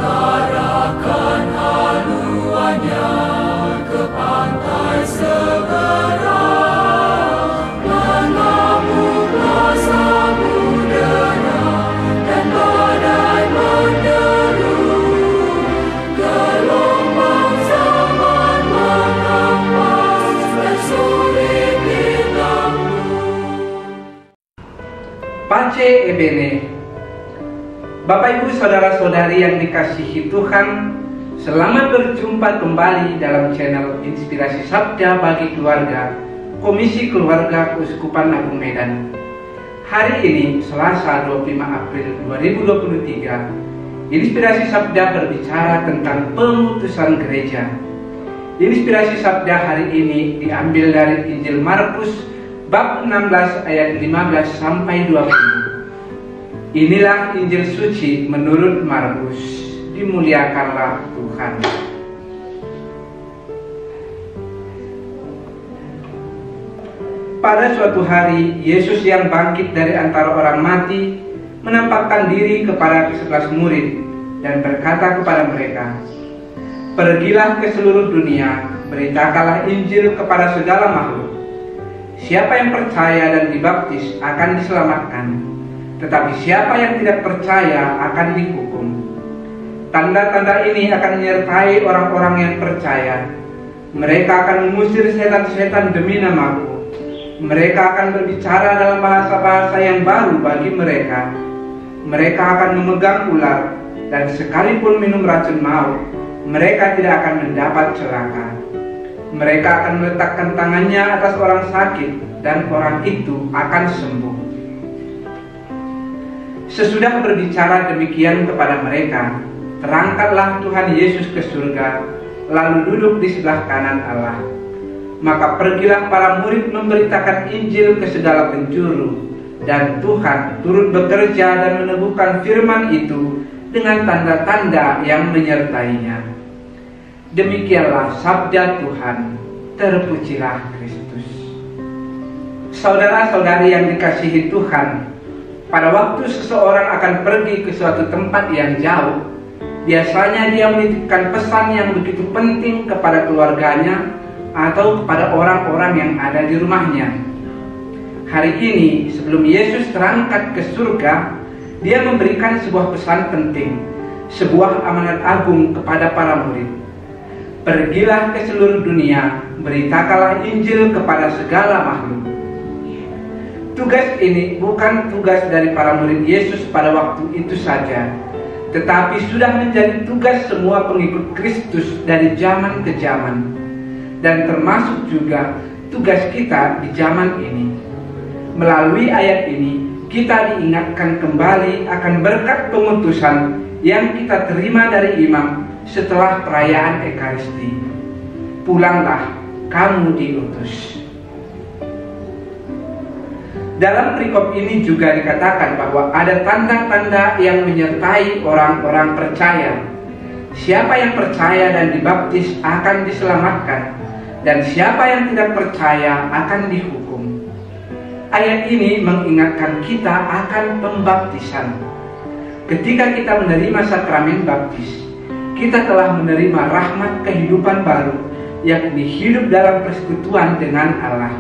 mengarahkan haluannya ke pantai seberang, mengamuklah samudera dan badai menderu, gelombang zaman menghempas dan sulit ditakluk. Pace e bene. Bapak Ibu saudara-saudari yang dikasihi Tuhan, selamat berjumpa kembali dalam channel Inspirasi Sabda bagi Keluarga, Komisi Keluarga Keuskupan Agung Medan. Hari ini, Selasa 25 April 2023, Inspirasi Sabda berbicara tentang pemutusan gereja. Inspirasi Sabda hari ini diambil dari Injil Markus bab 16 ayat 15 sampai 20. Inilah Injil suci menurut Markus. Dimuliakanlah Tuhan. Pada suatu hari, Yesus yang bangkit dari antara orang mati menampakkan diri kepada ke-11 murid dan berkata kepada mereka, "Pergilah ke seluruh dunia, beritakanlah Injil kepada segala makhluk. Siapa yang percaya dan dibaptis akan diselamatkan, tetapi siapa yang tidak percaya akan dihukum. Tanda-tanda ini akan menyertai orang-orang yang percaya. Mereka akan mengusir setan-setan demi namaku. Mereka akan berbicara dalam bahasa-bahasa yang baru bagi mereka. Mereka akan memegang ular, dan sekalipun minum racun maut, mereka tidak akan mendapat celaka. Mereka akan meletakkan tangannya atas orang sakit, dan orang itu akan sembuh." Sesudah berbicara demikian kepada mereka, terangkatlah Tuhan Yesus ke surga, lalu duduk di sebelah kanan Allah. Maka pergilah para murid memberitakan Injil ke segala penjuru, dan Tuhan turut bekerja dan meneguhkan firman itu dengan tanda-tanda yang menyertainya. Demikianlah sabda Tuhan. Terpujilah Kristus. Saudara-saudari yang dikasihi Tuhan, pada waktu seseorang akan pergi ke suatu tempat yang jauh, biasanya dia menitipkan pesan yang begitu penting kepada keluarganya atau kepada orang-orang yang ada di rumahnya. Hari ini, sebelum Yesus terangkat ke surga, dia memberikan sebuah pesan penting, sebuah amanat agung kepada para murid. "Pergilah ke seluruh dunia, beritakanlah Injil kepada segala makhluk." Tugas ini bukan tugas dari para murid Yesus pada waktu itu saja, tetapi sudah menjadi tugas semua pengikut Kristus dari zaman ke zaman, dan termasuk juga tugas kita di zaman ini. Melalui ayat ini, kita diingatkan kembali akan berkat pemutusan yang kita terima dari imam setelah perayaan Ekaristi. Pulanglah, kamu diutus. Dalam perikop ini juga dikatakan bahwa ada tanda-tanda yang menyertai orang-orang percaya. Siapa yang percaya dan dibaptis akan diselamatkan, dan siapa yang tidak percaya akan dihukum. Ayat ini mengingatkan kita akan pembaptisan. Ketika kita menerima sakramen baptis, kita telah menerima rahmat kehidupan baru, yakni hidup dalam persekutuan dengan Allah.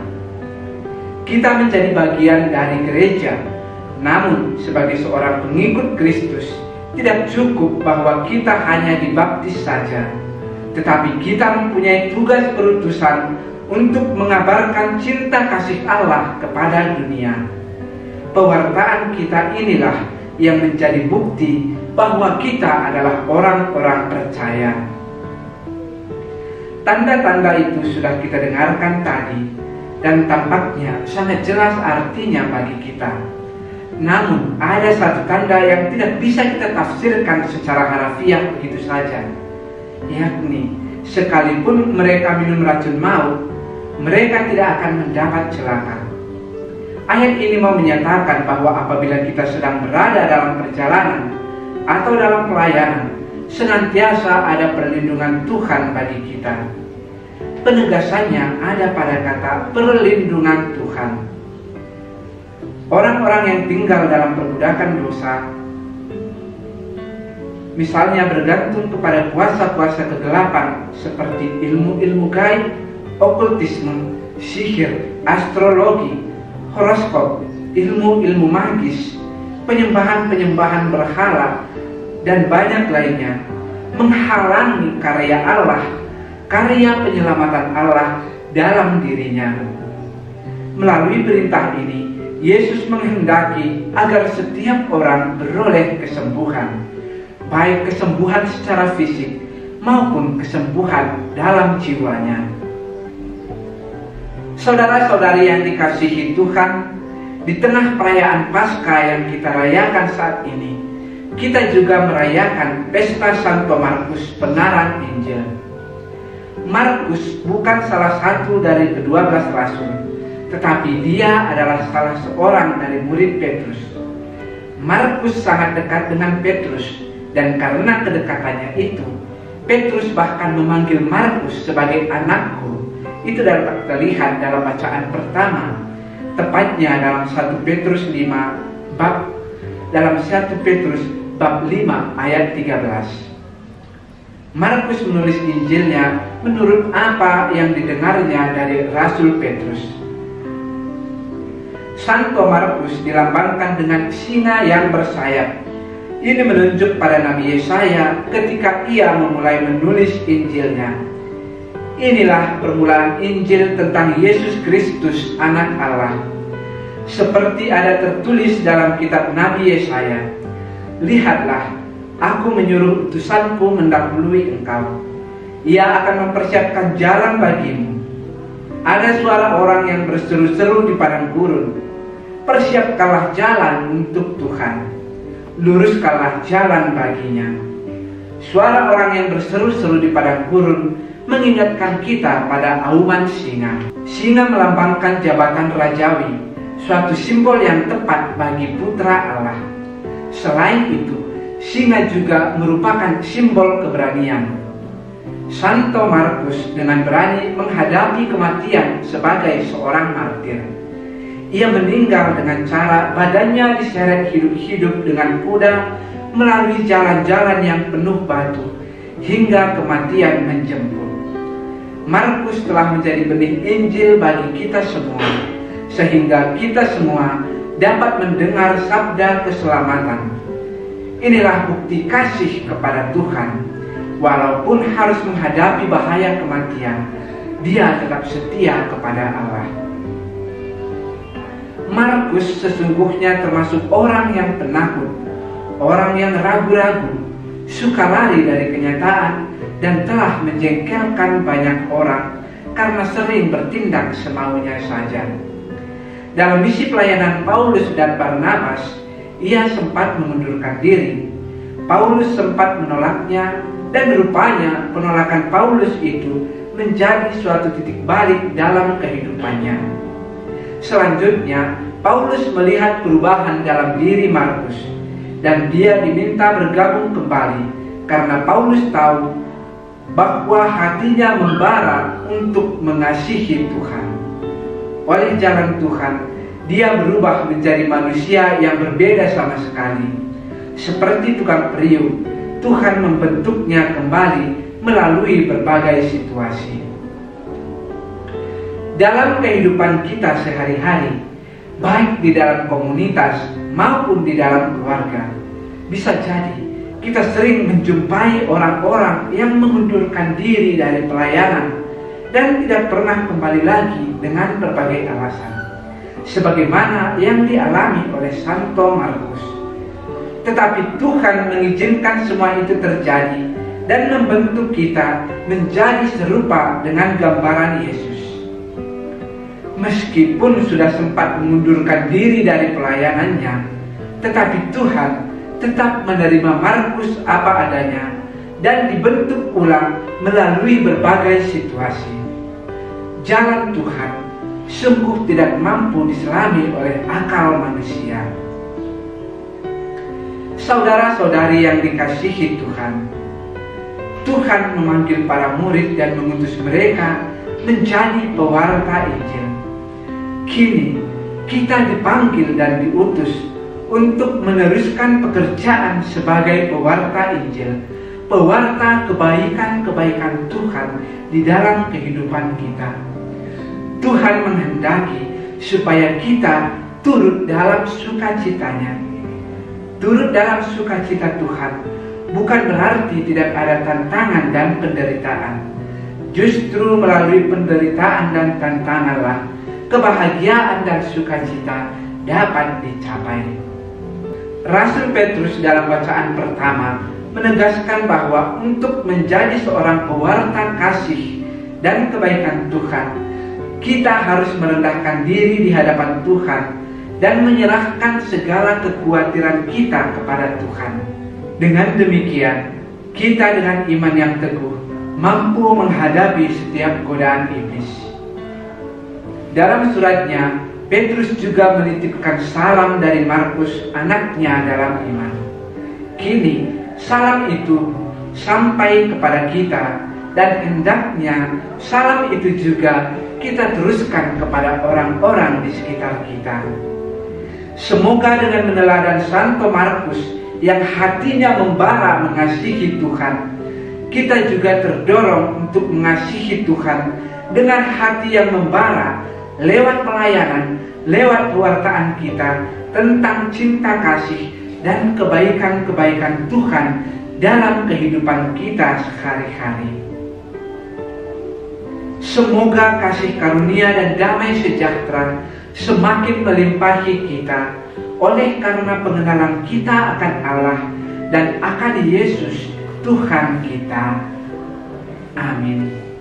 Kita menjadi bagian dari gereja, namun sebagai seorang pengikut Kristus, tidak cukup bahwa kita hanya dibaptis saja, tetapi kita mempunyai tugas perutusan untuk mengabarkan cinta kasih Allah kepada dunia. Pewartaan kita inilah yang menjadi bukti bahwa kita adalah orang-orang percaya. Tanda-tanda itu sudah kita dengarkan tadi, dan tampaknya sangat jelas artinya bagi kita. Namun ada satu tanda yang tidak bisa kita tafsirkan secara harafiah begitu saja, yakni sekalipun mereka minum racun maut, mereka tidak akan mendapat celaka. Ayat ini mau menyatakan bahwa apabila kita sedang berada dalam perjalanan atau dalam pelayanan, senantiasa ada perlindungan Tuhan bagi kita. Penegasannya ada pada kata perlindungan Tuhan. Orang-orang yang tinggal dalam perbudakan dosa misalnya bergantung kepada kuasa-kuasa kegelapan seperti ilmu-ilmu gaib, okultisme, sihir, astrologi, horoskop, ilmu-ilmu magis, penyembahan-penyembahan berhala, dan banyak lainnya, menghalangi karya Allah, karya penyelamatan Allah dalam dirinya. Melalui perintah ini, Yesus menghendaki agar setiap orang beroleh kesembuhan, baik kesembuhan secara fisik maupun kesembuhan dalam jiwanya. Saudara-saudari yang dikasihi Tuhan, di tengah perayaan Paskah yang kita rayakan saat ini, kita juga merayakan Pesta Santo Markus Pengarang Injil. Markus bukan salah satu dari ke-12 rasul, tetapi dia adalah salah seorang dari murid Petrus. Markus sangat dekat dengan Petrus, dan karena kedekatannya itu, Petrus bahkan memanggil Markus sebagai anakku. Itu dapat terlihat dalam bacaan pertama, tepatnya dalam 1 Petrus 5 bab 5 ayat 13. Markus menulis Injilnya menurut apa yang didengarnya dari Rasul Petrus. Santo Markus dilambangkan dengan singa yang bersayap. Ini menunjuk pada Nabi Yesaya ketika ia memulai menulis Injilnya. Inilah permulaan Injil tentang Yesus Kristus, Anak Allah. Seperti ada tertulis dalam kitab Nabi Yesaya, "Lihatlah, aku menyuruh utusanku mendahului engkau. Ia akan mempersiapkan jalan bagimu." Ada suara orang yang berseru-seru di padang gurun, "Persiapkanlah jalan untuk Tuhan, luruskanlah jalan baginya." Suara orang yang berseru-seru di padang gurun mengingatkan kita pada auman singa. Singa melambangkan jabatan rajawi, suatu simbol yang tepat bagi putra Allah. Selain itu, singa juga merupakan simbol keberanian. Santo Markus dengan berani menghadapi kematian sebagai seorang martir. Ia meninggal dengan cara badannya diseret hidup-hidup dengan kuda melalui jalan-jalan yang penuh batu hingga kematian menjemput. Markus telah menjadi benih Injil bagi kita semua, sehingga kita semua dapat mendengar sabda keselamatan. Inilah bukti kasih kepada Tuhan. Walaupun harus menghadapi bahaya kematian, dia tetap setia kepada Allah. Markus sesungguhnya termasuk orang yang penakut, orang yang ragu-ragu, suka lari dari kenyataan, dan telah menjengkelkan banyak orang karena sering bertindak semaunya saja. Dalam misi pelayanan Paulus dan Barnabas, ia sempat mengundurkan diri. Paulus sempat menolaknya, dan rupanya penolakan Paulus itu menjadi suatu titik balik dalam kehidupannya. Selanjutnya, Paulus melihat perubahan dalam diri Markus, dan dia diminta bergabung kembali karena Paulus tahu bahwa hatinya membara untuk mengasihi Tuhan. Oleh jalan Tuhan, dia berubah menjadi manusia yang berbeda sama sekali. Seperti tukang periuk, Tuhan membentuknya kembali melalui berbagai situasi. Dalam kehidupan kita sehari-hari, baik di dalam komunitas maupun di dalam keluarga, bisa jadi kita sering menjumpai orang-orang yang mengundurkan diri dari pelayanan dan tidak pernah kembali lagi dengan berbagai alasan, sebagaimana yang dialami oleh Santo Markus. Tetapi Tuhan mengizinkan semua itu terjadi dan membentuk kita menjadi serupa dengan gambaran Yesus. Meskipun sudah sempat mengundurkan diri dari pelayanannya, tetapi Tuhan tetap menerima Markus apa adanya dan dibentuk ulang melalui berbagai situasi. Jalan Tuhan sungguh tidak mampu diselami oleh akal manusia. Saudara-saudari yang dikasihi Tuhan, Tuhan memanggil para murid dan mengutus mereka menjadi pewarta Injil. Kini kita dipanggil dan diutus untuk meneruskan pekerjaan sebagai pewarta Injil, pewarta kebaikan-kebaikan Tuhan di dalam kehidupan kita. Tuhan menghendaki supaya kita turut dalam sukacitanya. Turut dalam sukacita Tuhan bukan berarti tidak ada tantangan dan penderitaan. Justru melalui penderitaan dan tantanganlah kebahagiaan dan sukacita dapat dicapai. Rasul Petrus dalam bacaan pertama menegaskan bahwa untuk menjadi seorang pewarta kasih dan kebaikan Tuhan, kita harus merendahkan diri di hadapan Tuhan dan menyerahkan segala kekhawatiran kita kepada Tuhan. Dengan demikian, kita dengan iman yang teguh mampu menghadapi setiap godaan iblis. Dalam suratnya, Petrus juga menitipkan salam dari Markus, anaknya dalam iman. Kini, salam itu sampai kepada kita, dan hendaknya salam itu juga kita teruskan kepada orang-orang di sekitar kita. Semoga dengan meneladan Santo Markus yang hatinya membara mengasihi Tuhan, kita juga terdorong untuk mengasihi Tuhan dengan hati yang membara lewat pelayanan, lewat pewartaan kita tentang cinta kasih dan kebaikan-kebaikan Tuhan dalam kehidupan kita sehari-hari. Semoga kasih karunia dan damai sejahtera semakin melimpahi kita oleh karena pengenalan kita akan Allah dan akan Yesus Tuhan kita. Amin.